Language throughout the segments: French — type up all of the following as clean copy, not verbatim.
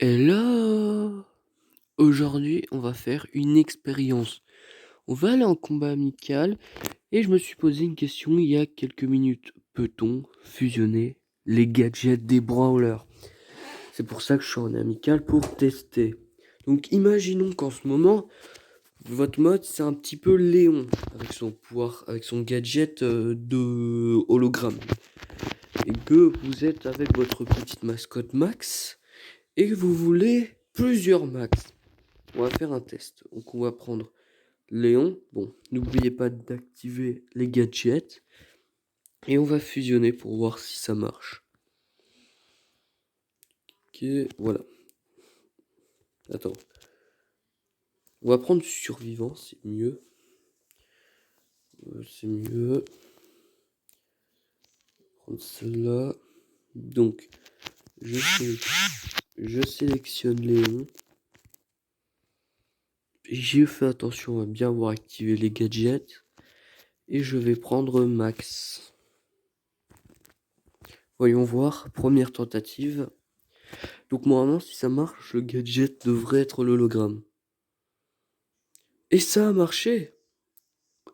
Hello! Aujourd'hui, on va faire une expérience. On va aller en combat amical et je me suis posé une question il y a quelques minutes. Peut-on fusionner les gadgets des brawlers? C'est pour ça que je suis en amical pour tester. Donc imaginons qu'en ce moment, votre mode c'est un petit peu Léon avec son pouvoir, avec son gadget de hologramme. Et que vous êtes avec votre petite mascotte Max et que vous voulez plusieurs Max. On va faire un test. Donc on va prendre Léon. Bon, n'oubliez pas d'activer les gadgets. Et on va fusionner pour voir si ça marche. Ok, voilà. Attends. On va prendre survivant, c'est mieux. C'est mieux. Prendre celle-là. Donc, je sélectionne Léon. J'ai fait attention à bien avoir activé les gadgets. Et je vais prendre Max. Voyons voir. Première tentative. Donc normalement, si ça marche, le gadget devrait être l'hologramme. Et ça a marché.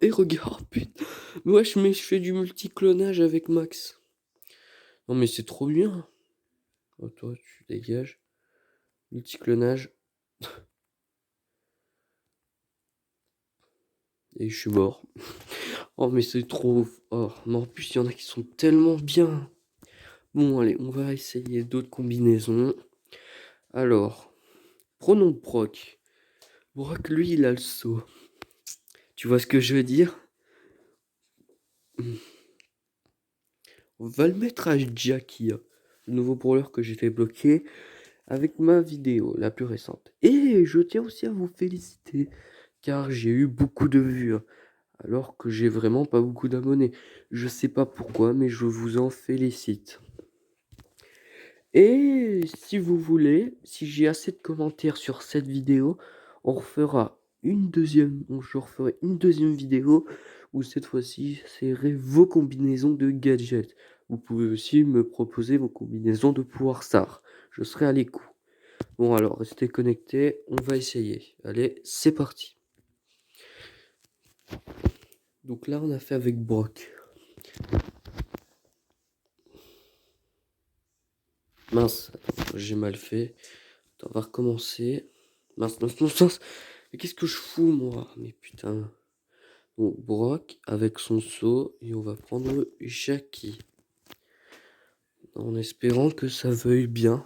Et regarde, putain. Wesh, mais je fais du multiclonage avec Max. Non mais c'est trop bien. Oh, toi, tu dégages. Multiclonage. Et je suis mort. Oh mais c'est trop... Oh, mais en plus, il y en a qui sont tellement bien. Bon, allez, on va essayer d'autres combinaisons. Alors, prenons Brock. Brock, lui, il a le saut. Tu vois ce que je veux dire? On va le mettre à Jackie, le nouveau brawler que j'ai fait bloquer avec ma vidéo la plus récente. Et je tiens aussi à vous féliciter car j'ai eu beaucoup de vues alors que j'ai vraiment pas beaucoup d'abonnés. Je sais pas pourquoi mais je vous en félicite. Et si vous voulez, si j'ai assez de commentaires sur cette vidéo, on refera je referai une deuxième vidéo où cette fois-ci, c'est vos combinaisons de gadgets. Vous pouvez aussi me proposer vos combinaisons de pouvoir SAR. Je serai à l'écoute. Bon alors, restez connectés, on va essayer. Allez, c'est parti. Donc là, on a fait avec Brock. Mince, attends, j'ai mal fait. Attends, on va recommencer. Mince. Mais qu'est-ce que je fous, moi? Mais putain. Bon, Brock avec son saut. Et on va prendre Jackie. En espérant que ça veuille bien.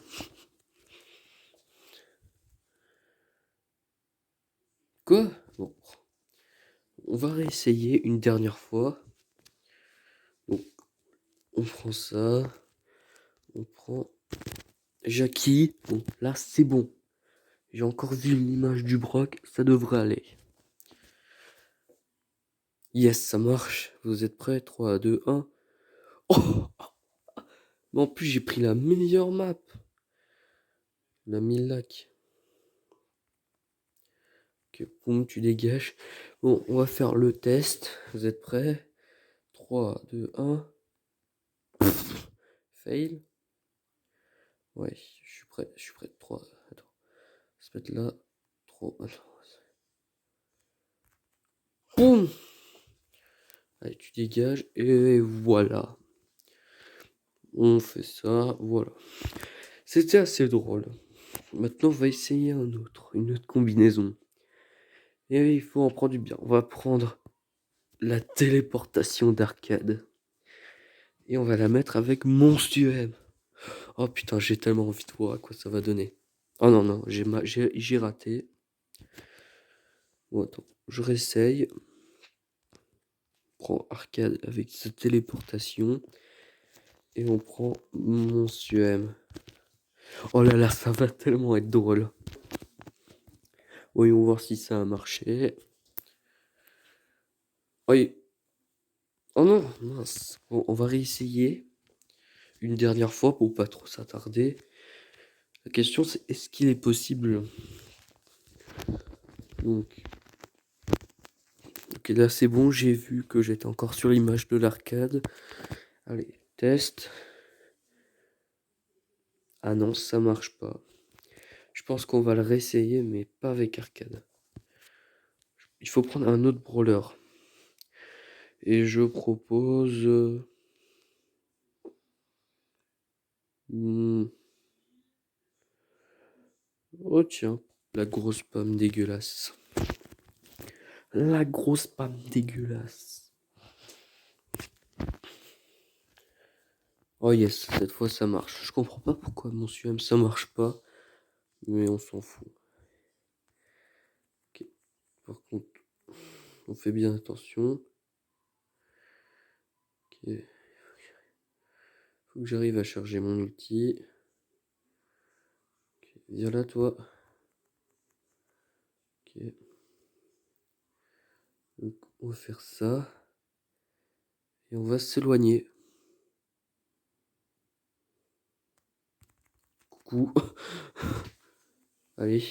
Quoi? Bon. On va réessayer une dernière fois. Donc, on prend ça. On prend Jackie. Bon, là, c'est bon. J'ai encore vu une image du Brock. Ça devrait aller. Yes, ça marche. Vous êtes prêts? 3, 2, 1. Oh! Mais en plus, j'ai pris la meilleure map. La 1000 lacs. Ok, boum, tu dégages. Bon, on va faire le test. Vous êtes prêts? 3, 2, 1. Fail. Ouais, je suis prêt. 3. Attends. Ça peut être là. 3. Attends. Boum! Allez, tu dégages. Et voilà. On fait ça. Voilà. C'était assez drôle. Maintenant, on va essayer une autre combinaison. Et il faut en prendre du bien. On va prendre la téléportation d'arcade. Et on va la mettre avec Monstuem. Oh putain, j'ai tellement envie de voir à quoi ça va donner. Oh non, j'ai raté. Bon, attends, je réessaye. On prend arcade avec sa téléportation. Et on prend Monstuem. Oh là là, ça va tellement être drôle. Voyons voir si ça a marché. Oui. Oh non, mince. Bon, on va réessayer une dernière fois pour pas trop s'attarder. La question c'est est-ce qu'il est possible? Donc, ok, là c'est bon, j'ai vu que j'étais encore sur l'image de l'arcade. Allez, test. Ah non, ça marche pas. Je pense qu'on va le réessayer, mais pas avec arcade. Il faut prendre un autre brawler. Et je propose... Oh tiens, la grosse pomme dégueulasse. La grosse pomme dégueulasse. Oh yes, cette fois ça marche. Je comprends pas pourquoi mon SUM ça marche pas. Mais on s'en fout. Ok. Par contre, on fait bien attention. Ok. Faut que j'arrive à charger mon ulti. Ok. Viens là toi. Ok. Donc on va faire ça. Et on va s'éloigner. Coucou. Allez.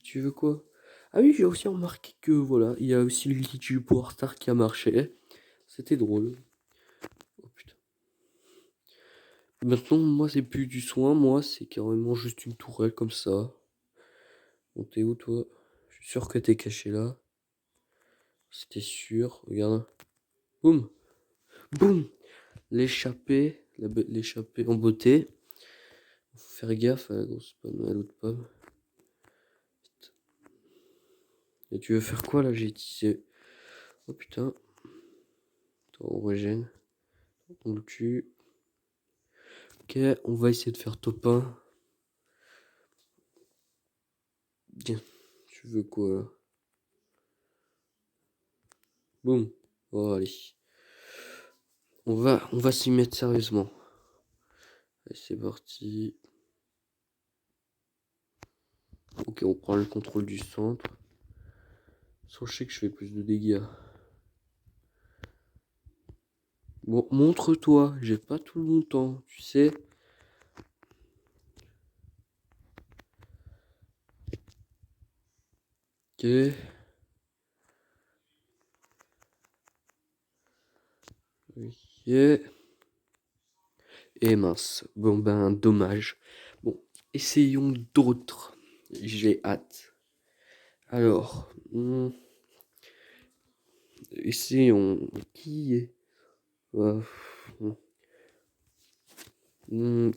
Tu veux quoi? Ah oui, j'ai aussi remarqué que voilà, il y a aussi le glitch du Power Star qui a marché. C'était drôle. Oh putain. Maintenant, moi, c'est plus du soin, moi, c'est carrément juste une tourelle comme ça. Bon, t'es où, toi? Je suis sûr que t'es caché là. C'était sûr. Regarde. Boum! Boum! L'échappée. L'échappée en beauté. Faut faire gaffe à la grosse pomme, à l'autre pomme. Et tu veux faire quoi là? J'ai utilisé. Oh putain. Attends, on régène. On le tue. Ok, on va essayer de faire top 1. Tiens, tu veux quoi là? Boum. Oh, allez. On va s'y mettre sérieusement. Allez, c'est parti. Ok, on prend le contrôle du centre. Sachez que je fais plus de dégâts. Bon, montre-toi. J'ai pas tout mon temps, tu sais. Ok. Ok. Et mince. Bon ben, dommage. Bon, essayons d'autres. J'ai hâte. Alors, essayons. Qui est... euh,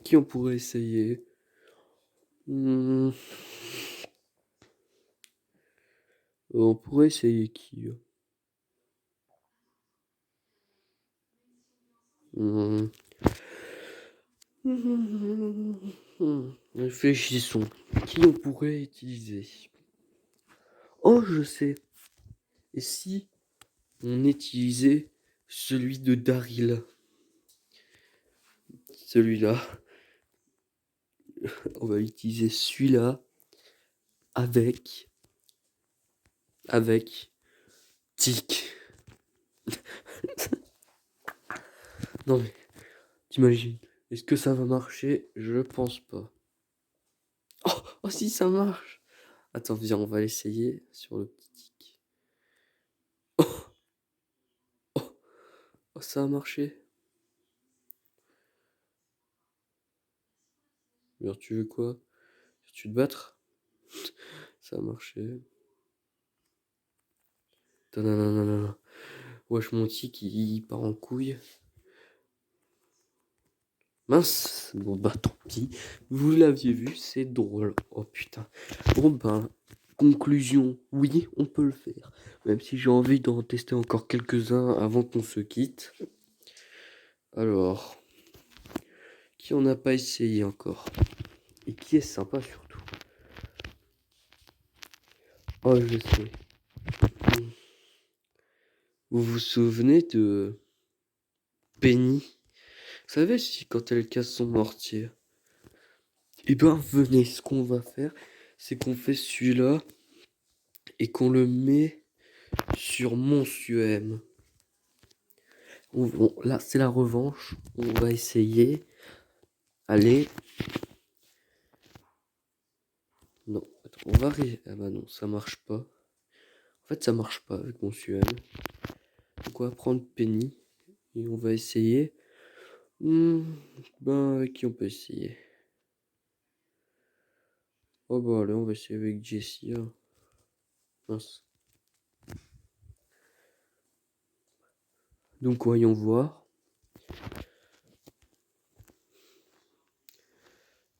qui on pourrait essayer? On pourrait essayer qui? Hmm. Réfléchissons. Qui on pourrait utiliser? Oh, je sais. Et si on utilisait celui de Daryl? Celui-là. On va utiliser celui-là avec... Avec... Tic. Non mais, t'imagines? Est-ce que ça va marcher? Je pense pas. Oh, oh si, ça marche! Attends, viens, on va l'essayer sur le petit tic. Oh, oh, oh, ça a marché. Alors, tu veux quoi? Tu te battre? Ça a marché. Tadadadada. Wesh, mon tic, il part en couille. Mince, bon bah tant pis. Vous l'aviez vu, c'est drôle. Oh putain. Bon ben, conclusion, oui, on peut le faire. Même si j'ai envie d'en tester encore quelques-uns avant qu'on se quitte. Alors, qui on n'a pas essayé encore? Et qui est sympa surtout? Oh, je sais. Vous vous souvenez de Penny? Vous savez, si quand elle casse son mortier. Eh ben, venez, ce qu'on va faire, c'est qu'on fait celui-là et qu'on le met sur mon SUM. Là, c'est la revanche. On va essayer. Allez. Non, attends, on va Ah bah non, ça marche pas. En fait, ça marche pas avec mon SUM. Donc, on va prendre Penny et on va essayer. Ben, avec qui on peut essayer? Oh bah allez, on va essayer avec Jessie. Hein. Mince. Donc voyons voir.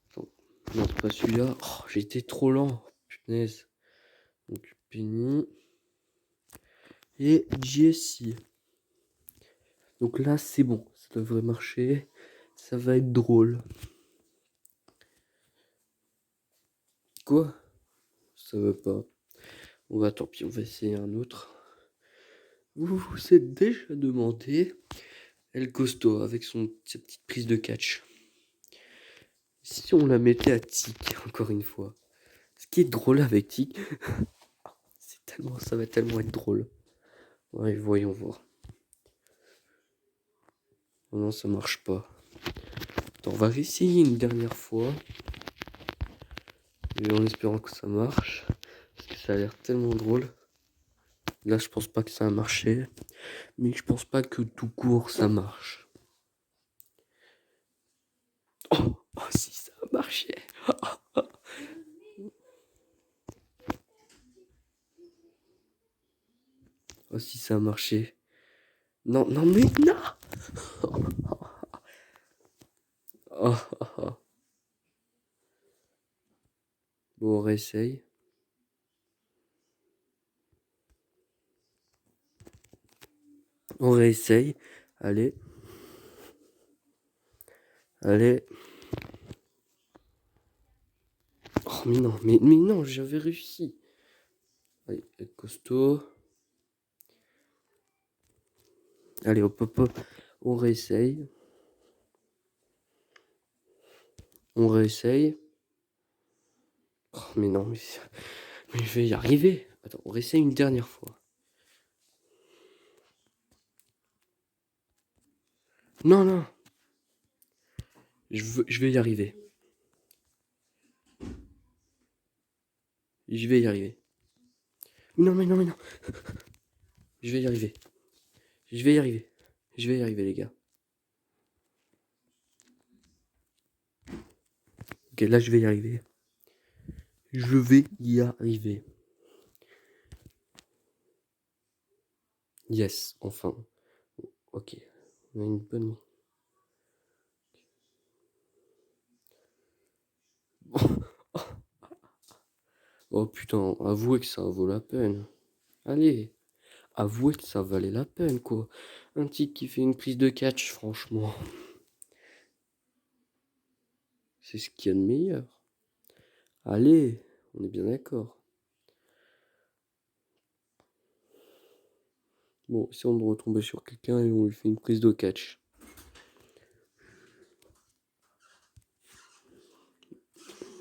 Attends. Non, c'est pas celui-là. Oh, j'ai été trop lent. Punaise. Donc Penny. Et Jessie. Donc là, c'est bon. Ça devrait marcher. Ça va être drôle. Quoi? Ça va pas. On va, tant pis, on va essayer un autre. Vous vous êtes déjà demandé El Costo avec sa petite prise de catch. Si on la mettait à tic, encore une fois. Ce qui est drôle avec tic, ça va tellement être drôle. Ouais, voyons voir. Oh non, ça marche pas. Attends, on va réessayer une dernière fois. Et en espérant que ça marche. Parce que ça a l'air tellement drôle. Là, je pense pas que ça a marché. Mais je pense pas que tout court ça marche. Oh, oh si ça a marché. Oh si ça a marché. Non, non mais non. Oh, oh, oh. Bon, on réessaye. On réessaye. Allez. Allez. Oh mais non, mais non, j'avais réussi. Allez, costaud. Allez, hop, hop, hop. On réessaye. On réessaye. Oh mais non, mais je vais y arriver. Attends, on réessaye une dernière fois. Non, non. Je vais y arriver. Je vais y arriver. Non, mais non, mais non. Je vais y arriver. Je vais y arriver. Je vais y arriver, les gars. Ok, là, je vais y arriver. Je vais y arriver. Yes, enfin. Ok. On a une bonne... Oh putain, avouez que ça vaut la peine. Allez, avouez que ça valait la peine, quoi. Un type qui fait une prise de catch, franchement. C'est ce qu'il y a de meilleur. Allez, on est bien d'accord. Bon, essayons de retomber sur quelqu'un et on lui fait une prise de catch.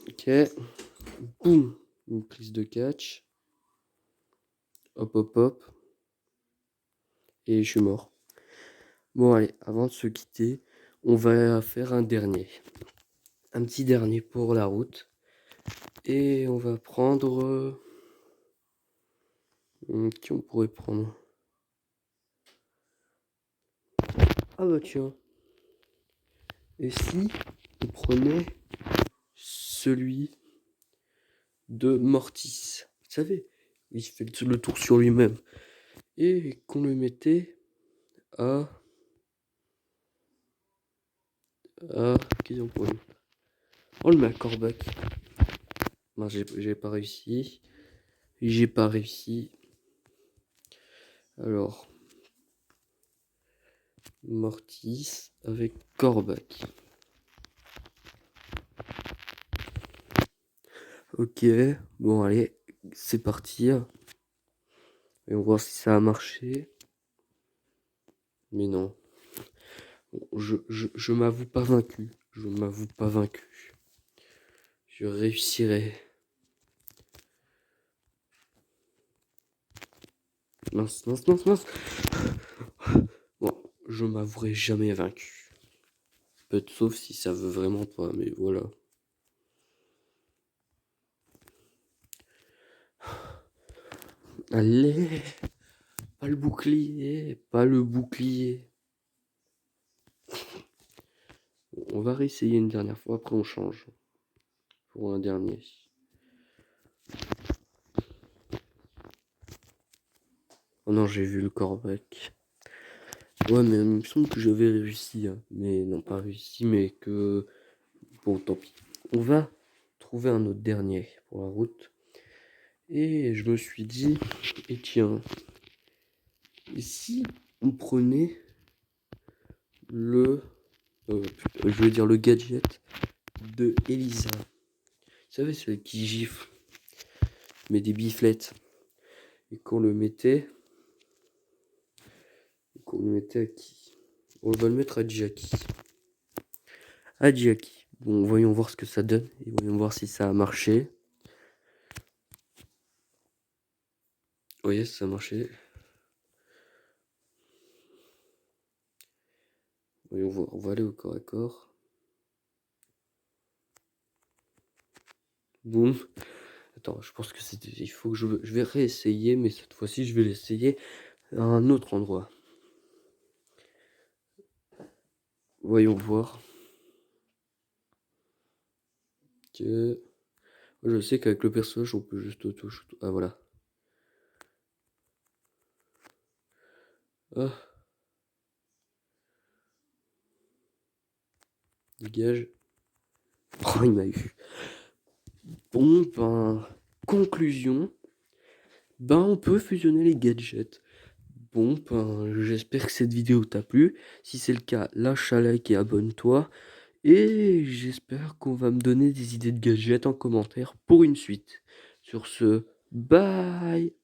Ok. Boum. Une prise de catch. Hop, hop, hop. Et je suis mort. Bon, allez, avant de se quitter, on va faire un dernier. Un petit dernier pour la route. Et on va prendre... qui on pourrait prendre? Ah bah tiens. Et si on prenait celui de Mortis? Vous savez, il fait le tour sur lui-même. Et qu'on le mettait à... Qu'est-ce qu'on pourrait mettre? On le met à Corbac. Non, j'ai pas réussi. J'ai pas réussi. Alors... Mortis avec Corbac. Ok, bon allez, c'est parti. Et on va voir si ça a marché. Mais non. Bon, je m'avoue pas vaincu. Je m'avoue pas vaincu. Je réussirai. Mince, mince, mince, mince. Bon, je m'avouerai jamais vaincu. Peut-être sauf si ça veut vraiment pas, mais voilà. Allez, pas le bouclier, pas le bouclier. On va réessayer une dernière fois, après on change. Pour un dernier. Oh non, j'ai vu le corbec. Ouais, mais il me semble que j'avais réussi, hein. Mais non, pas réussi, mais que... Bon, tant pis. On va trouver un autre dernier pour la route. Et je me suis dit, et tiens, et si on prenait le... je veux dire le gadget de Elisa. Vous savez, celui qui gifle, met des biflettes. Et qu'on le mettait à qui? On va le mettre à Jackie. À Jackie. Bon, voyons voir ce que ça donne. Et voyons voir si ça a marché. Oui, ça a marché. Voyons voir. On va aller au corps à corps. Boum. Attends, je pense que c'était... Il faut que je vais réessayer, mais cette fois-ci, je vais l'essayer à un autre endroit. Voyons voir. Que... Je sais qu'avec le personnage, on peut juste toucher. Ah, voilà. Ah. Dégage. Oh, il m'a eu. Bon, ben... Conclusion. Ben, on peut fusionner les gadgets. Bon, ben, j'espère que cette vidéo t'a plu. Si c'est le cas, lâche un like et abonne-toi. Et j'espère qu'on va me donner des idées de gadgets en commentaire pour une suite. Sur ce, bye!